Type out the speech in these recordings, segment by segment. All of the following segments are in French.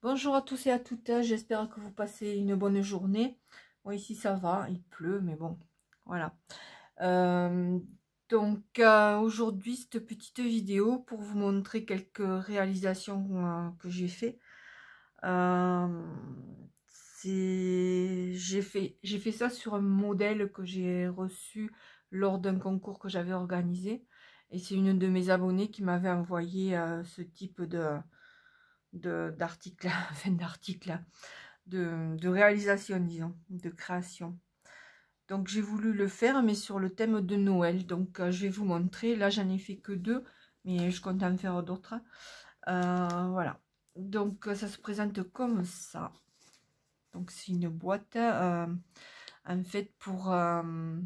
Bonjour à tous et à toutes, j'espère que vous passez une bonne journée. Bon, ici ça va, il pleut, mais bon, voilà. Euh, Aujourd'hui, cette petite vidéo pour vous montrer quelques réalisations que j'ai fait. Euh, j'ai fait ça sur un modèle que j'ai reçu lors d'un concours que j'avais organisé. Et c'est une de mes abonnées qui m'avait envoyé ce type d'article, enfin d'article, de réalisation, disons, de création. Donc j'ai voulu le faire, mais sur le thème de Noël. Donc je vais vous montrer. Là, j'en ai fait que deux, mais je compte en faire d'autres. Voilà. Donc ça se présente comme ça. Donc c'est une boîte en fait pour une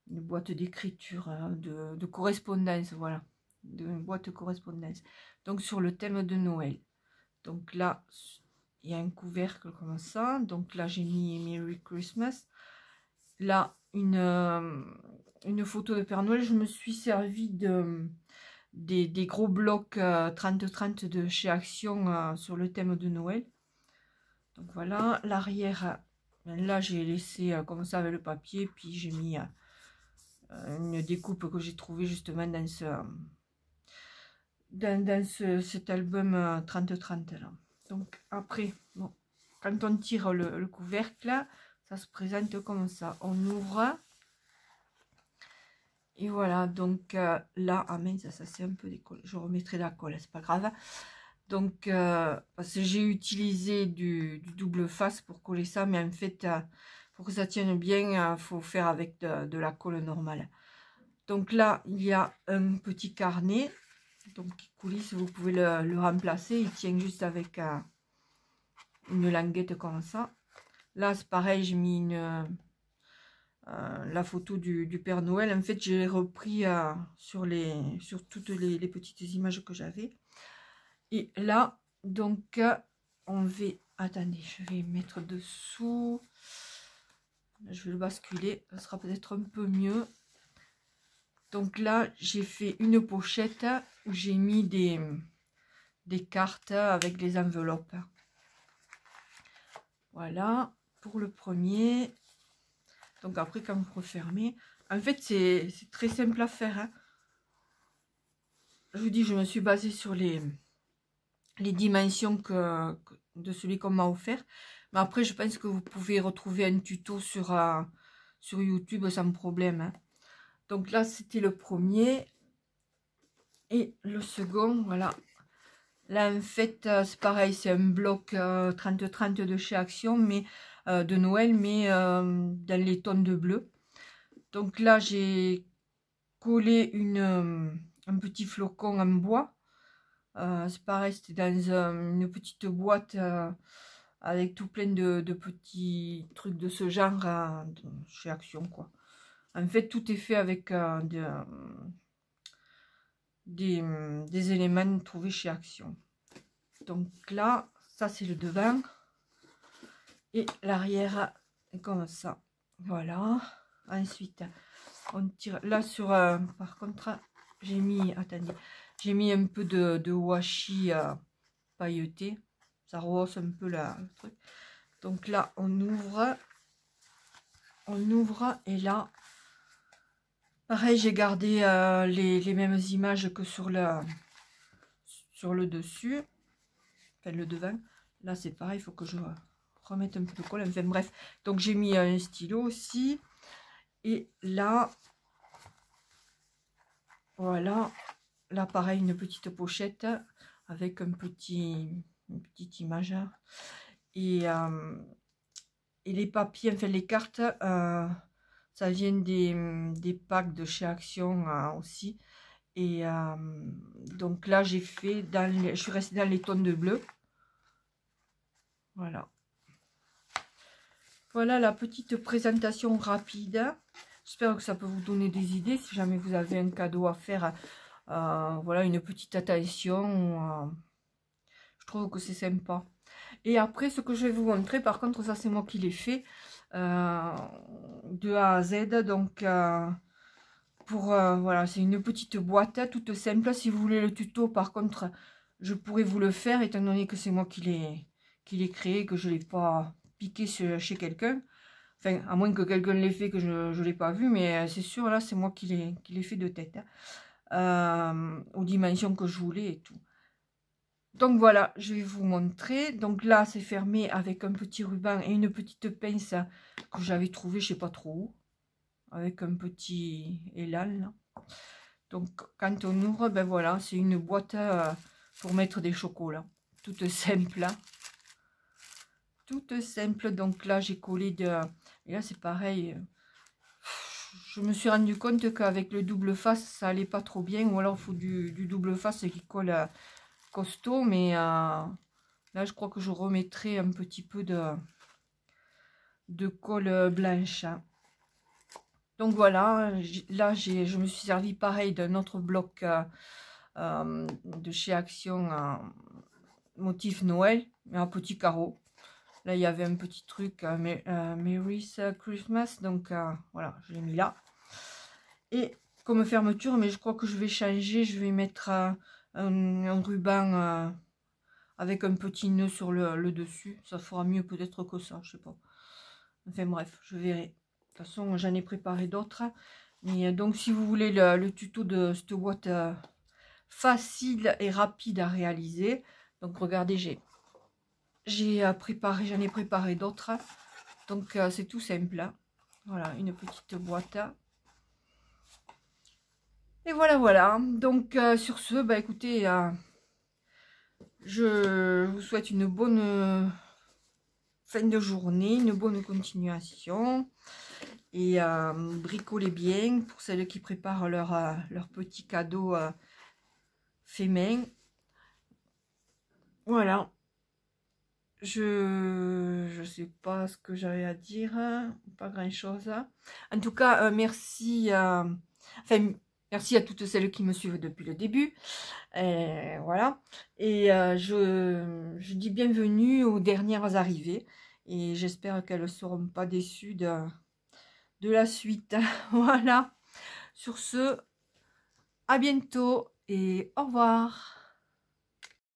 boîte d'écriture, de correspondance, voilà, une boîte de correspondance. Donc sur le thème de Noël. Donc là, il y a un couvercle comme ça. Donc là, j'ai mis Merry Christmas. Là, une photo de Père Noël. Je me suis servi des gros blocs 30-30 de chez Action sur le thème de Noël. Donc voilà, l'arrière, là, j'ai laissé comme ça avec le papier. Puis j'ai mis une découpe que j'ai trouvée justement dans cet album 30-30 là. Donc après, bon, quand on tire le couvercle, là, ça se présente comme ça. On ouvre. Et voilà, donc là, ah mince, ça c'est un peu décollé. Je remettrai la colle, c'est pas grave. Donc, parce que j'ai utilisé du double face pour coller ça, mais en fait, pour que ça tienne bien, il faut faire avec de la colle normale. Donc là, il y a un petit carnet. Donc, coulisse, vous pouvez le remplacer. Il tient juste avec une languette comme ça. Là, c'est pareil, j'ai mis la photo du Père Noël. En fait, j'ai repris sur toutes les petites images que j'avais. Et là, donc, on va... Attendez, je vais mettre dessous. Je vais le basculer. Ça sera peut-être un peu mieux. Donc là, j'ai fait une pochette où j'ai mis des cartes avec les enveloppes. Voilà, pour le premier. Donc après, quand vous refermez, en fait, c'est très simple à faire. Hein. Je vous dis, je me suis basée sur les dimensions de celui qu'on m'a offert. Mais après, je pense que vous pouvez retrouver un tuto sur YouTube sans problème. Hein. Donc là, c'était le premier. Et le second, voilà. Là, en fait, c'est pareil, c'est un bloc 30-30 de chez Action, mais de Noël, mais dans les tonnes de bleu. Donc là, j'ai collé un petit flocon en bois. C'est pareil, c'était dans une petite boîte avec tout plein de petits trucs de ce genre chez Action, quoi. En fait, tout est fait avec des éléments trouvés chez Action. Donc là, ça c'est le devant. Et l'arrière est comme ça. Voilà. Ensuite, on tire là sur... par contre, j'ai mis... Attendez. J'ai mis un peu de washi pailleté. Ça rehausse un peu le truc. Donc là, on ouvre. On ouvre et là... Pareil, j'ai gardé les mêmes images que sur le dessus. Enfin, le devant. Là, c'est pareil, il faut que je remette un peu de colle. Enfin, bref. Donc, j'ai mis un stylo aussi. Et là, voilà. Là, pareil, une petite pochette avec une petite image. Et les papiers, enfin, les cartes, ça vient des packs de chez Action aussi. Et donc là, j'ai fait je suis restée dans les tonnes de bleu. Voilà. Voilà la petite présentation rapide. J'espère que ça peut vous donner des idées si jamais vous avez un cadeau à faire. Voilà, une petite attention. Je trouve que c'est sympa. Et après, ce que je vais vous montrer, par contre, ça c'est moi qui l'ai fait de A à Z. Donc, voilà, c'est une petite boîte toute simple. Si vous voulez le tuto, par contre, je pourrais vous le faire, étant donné que c'est moi qui l'ai créé, que je ne l'ai pas piqué chez quelqu'un. Enfin, à moins que quelqu'un l'ait fait, que je ne l'ai pas vu, mais c'est sûr, là, c'est moi qui l'ai fait de tête. Aux dimensions que je voulais et tout. Donc voilà, je vais vous montrer. Donc là, c'est fermé avec un petit ruban et une petite pince que j'avais trouvé, je sais pas trop où, avec un petit élan. Là. Donc quand on ouvre, ben voilà, c'est une boîte pour mettre des chocolats. Toute simple. Hein. Toute simple. Donc là, j'ai collé de... Et là, c'est pareil. Je me suis rendu compte qu'avec le double face, ça allait pas trop bien. Ou alors, il faut du double face qui colle costaud. Mais là, je crois que je remettrai un petit peu de colle blanche. Donc voilà, là, je me suis servi pareil d'un autre bloc de chez Action motif Noël, mais un petit carreau. Là, il y avait un petit truc, Mary's Christmas, donc voilà, je l'ai mis là. Et comme fermeture, mais je crois que je vais changer, je vais mettre un ruban avec un petit nœud sur le dessus. Ça fera mieux peut-être que ça, je sais pas. Enfin bref, je verrai. De toute façon, j'en ai préparé d'autres. Mais donc, si vous voulez le tuto de cette boîte facile et rapide à réaliser, donc regardez, j'en ai préparé d'autres. Donc, c'est tout simple. Voilà, une petite boîte. Et voilà, voilà. Donc, sur ce, bah écoutez, je vous souhaite une bonne fin de journée, une bonne continuation. Et bricolez bien pour celles qui préparent leur petit cadeau fait main. Voilà. Je sais pas ce que j'avais à dire. Pas grand chose. En tout cas, merci. Enfin, merci à toutes celles qui me suivent depuis le début. Voilà. Et je dis bienvenue aux dernières arrivées. Et j'espère qu'elles ne seront pas déçues de la suite. Voilà. Sur ce, à bientôt et au revoir.